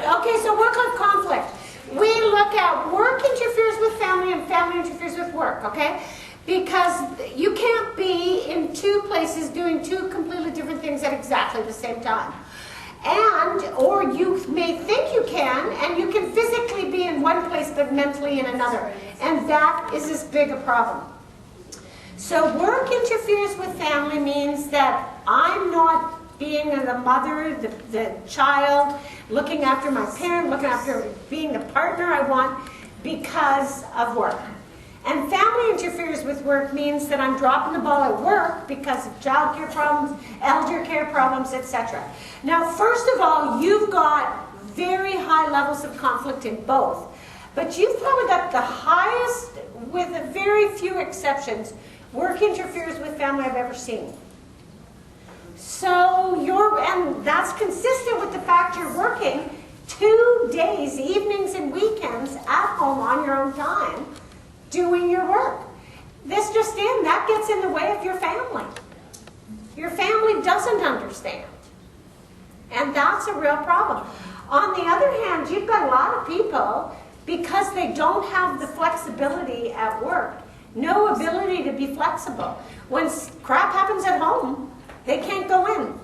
Okay, so work-life conflict. We look at work interferes with family and family interferes with work, okay? Because you can't be in two places doing two completely different things at exactly the same time. Or you may think you can, and you can physically be in one place but mentally in another. And that is as big a problem. So work interferes with family means that I'm not being the mother, the child, looking after my parent, looking after being the partner I want because of work. And family interferes with work means that I'm dropping the ball at work because of childcare problems, elder care problems, etc. Now, first of all, you've got very high levels of conflict in both. But you've probably got the highest, with a very few exceptions, work interferes with family I've ever seen. So and that's consistent with the fact you're working 2 days, evenings and weekends, at home on your own time, doing your work. This just in, that gets in the way of your family. Your family doesn't understand. And that's a real problem. On the other hand, you've got a lot of people, because they don't have the flexibility at work, no ability to be flexible. When crap happens at home, they can't go in.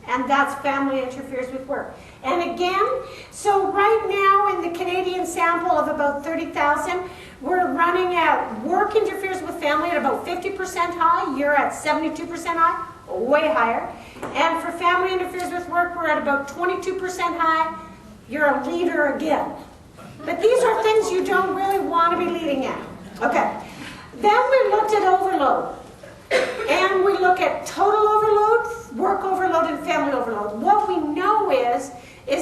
And that's family interferes with work. And again, so right now in the Canadian sample of about 30,000, we're running at work interferes with family at about 50% high. You're at 72% high, way higher. And for family interferes with work, we're at about 22% high. You're a leader again. But these are things you don't really want to be leading in. Okay. Then we looked at overload. And we look at total overload, work overload, and family overload. What we know is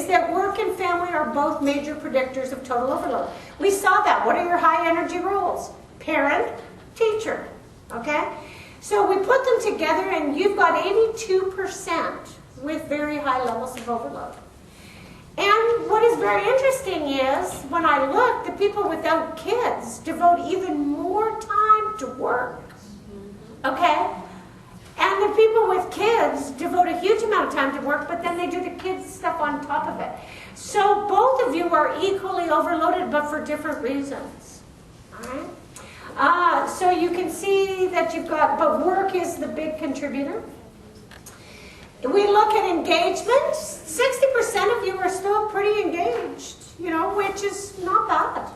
that work and family are both major predictors of total overload. We saw that. What are your high energy roles? Parent, teacher. Okay? So we put them together, and you've got 82% with very high levels of overload. And what is very interesting is, when I look, the people without kids devote even more time to work. Okay? And the people with kids devote a huge amount of time to work, but then they do the kids' stuff on top of it. So both of you are equally overloaded, but for different reasons. All right? So you can see that you've got, but work is the big contributor. We look at engagement. 60% of you are still pretty engaged, which is not bad.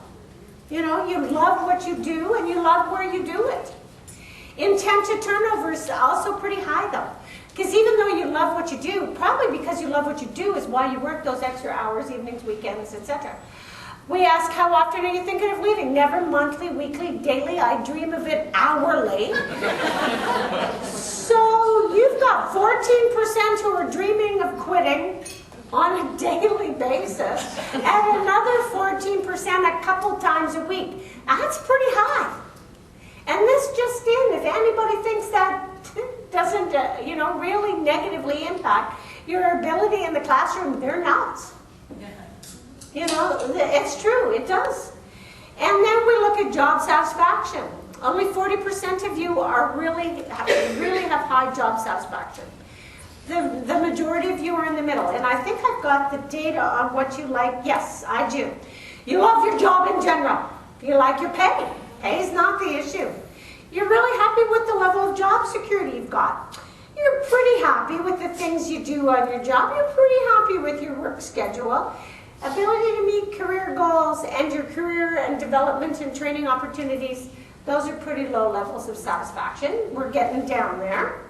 You love what you do, and you love where you do it. Intent to turnover is also pretty high, though. Because even though you love what you do, probably because you love what you do is why you work those extra hours, evenings, weekends, etc. We ask, how often are you thinking of leaving? Never monthly, weekly, daily. I dream of it hourly. So you've got 14% who are dreaming of quitting on a daily basis, and another 14% a couple times a week. That's pretty high. And this just in, if anybody thinks that doesn't, really negatively impact your ability in the classroom, they're nuts. It's true, it does. And then we look at job satisfaction. Only 40% of you are really have high job satisfaction. The majority of you are in the middle. And I think I've got the data on what you like. Yes, I do. You love your job in general. You like your pay. Pay is not the issue. You're really happy with the level of job security you've got. You're pretty happy with the things you do on your job. You're pretty happy with your work schedule. Ability to meet career goals and your career and development and training opportunities, those are pretty low levels of satisfaction. We're getting down there.